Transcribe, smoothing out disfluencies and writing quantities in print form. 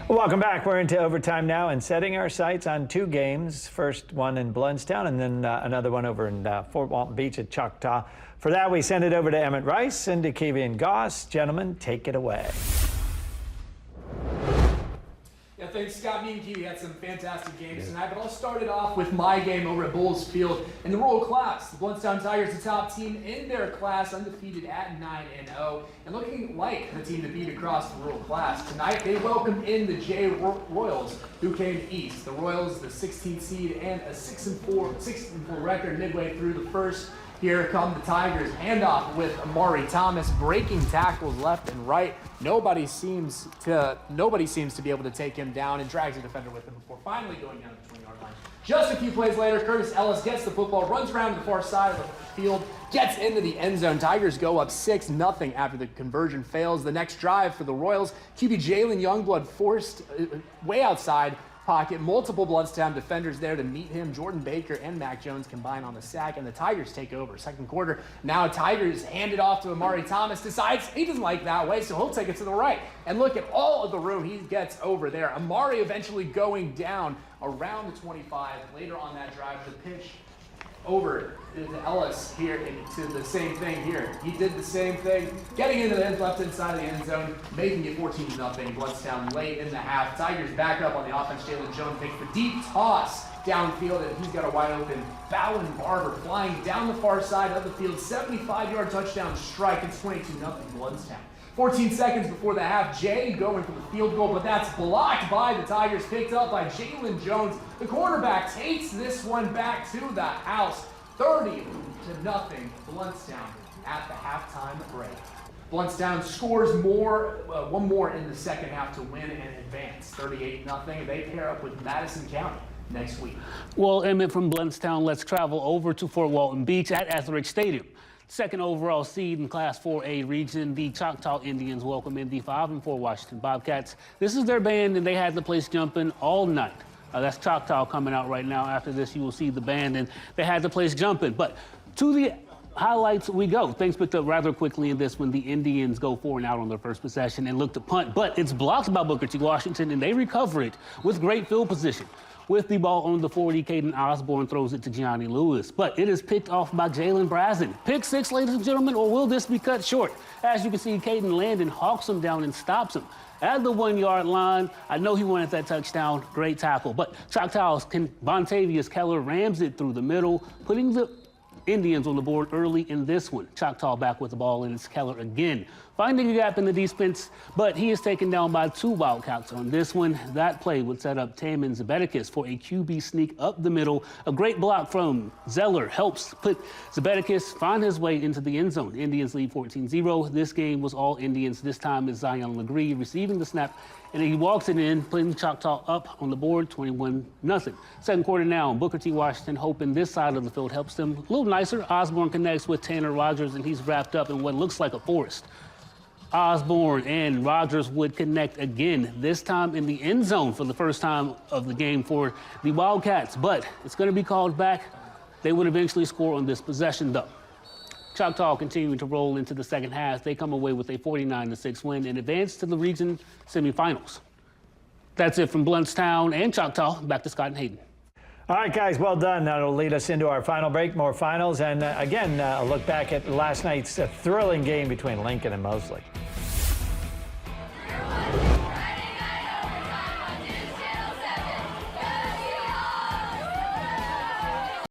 Welcome back. We're into overtime now and setting our sights on two games. First one in Blountstown and then another one over in Fort Walton Beach at Choctaw. For that, we send it over to Emmett Rice and to Kevian Goss. Gentlemen, take it away. Yeah, thanks, Scott. Me and Kiwi had some fantastic games tonight, but I'll start it off with my game over at Bulls Field in the Rural Class. The Blountstown Tigers, the top team in their class, undefeated at 9-0, and looking like the team to beat across the Rural Class. Tonight, they welcomed in the J Royals, who came east. The Royals, the 16th seed, and a 6-4 record midway through the first. Here come the Tigers. Handoff with Amari Thomas, breaking tackles left and right. Nobody seems to be able to take him down, and drags a defender with him before finally going down the 20-yard line. Just a few plays later, Curtis Ellis gets the football, runs around to the far side of the field, gets into the end zone. Tigers go up 6-0 after the conversion fails. The next drive for the Royals, QB Jalen Youngblood forced way outside pocket. Multiple Blountstown defenders there to meet him. Jordan Baker and Mac Jones combine on the sack, and the Tigers take over. Second quarter, now Tigers hand it off to Amari Thomas. Decides he doesn't like that way, so he'll take it to the right. And look at all of the room he gets over there. Amari eventually going down around the 25. Later on that drive, the pitch over to Ellis here to the same thing here. He did the same thing, getting into the left-hand side of the end zone, making it 14-0. Blountstown late in the half. Tigers back up on the offense. Jalen Jones makes the deep toss downfield, and he's got a wide open Fallon Barber flying down the far side of the field. 75-yard touchdown strike. It's 22-0 Blountstown. 14 seconds before the half, Jay going for the field goal, but that's blocked by the Tigers, picked up by Jalen Jones. The quarterback takes this one back to the house. 30-0 Blountstown at the halftime break. Blountstown scores one more in the second half to win and advance. 38-0. They pair up with Madison County next week. Well, Emmett, from Blountstown, let's travel over to Fort Walton Beach at Etheridge Stadium. Second overall seed in Class 4A region, the Choctaw Indians welcome in the 5-4 Washington Bobcats. This is their band, and they had the place jumping all night. That's Choctaw coming out right now. After this, you will see the band, and they had the place jumping. But to the highlights we go. Things picked up rather quickly in this when the Indians go 4-and-out on their first possession and look to punt. But it's blocked by Booker T. Washington, and they recover it with great field position. With the ball on the 40, Caden Osborne throws it to Gianni Lewis, but it is picked off by Jalen Brazen. Pick six, ladies and gentlemen, or will this be cut short? As you can see, Caden Landon hawks him down and stops him at the 1-yard line. I know he wanted that touchdown. Great tackle, but Choctaw's Bontavious Keller rams it through the middle, putting the Indians on the board early in this one. Choctaw back with the ball, and it's Keller again, finding a gap in the defense, but he is taken down by 2 Wildcats on this one. That play would set up Taman Zebeticus for a QB sneak up the middle. A great block from Zeller helps put Zebeticus find his way into the end zone. Indians lead 14-0. This game was all Indians. This time is Zion Legree receiving the snap, and he walks it in, putting Choctaw up on the board, 21-0. Second quarter now, Booker T. Washington hoping this side of the field helps them a little nicer. Osborne connects with Tanner Rogers, and he's wrapped up in what looks like a forest. Osborne and Rogers would connect again, this time in the end zone for the first time of the game for the Wildcats, but it's going to be called back. They would eventually score on this possession, though. Choctaw continuing to roll into the second half. They come away with a 49-6 win and advance to the region semifinals. That's it from Blountstown and Choctaw. Back to Scott and Hayden. All right, guys, well done. That'll lead us into our final break, more finals, and again, a look back at last night's thrilling game between Lincoln and Mosley.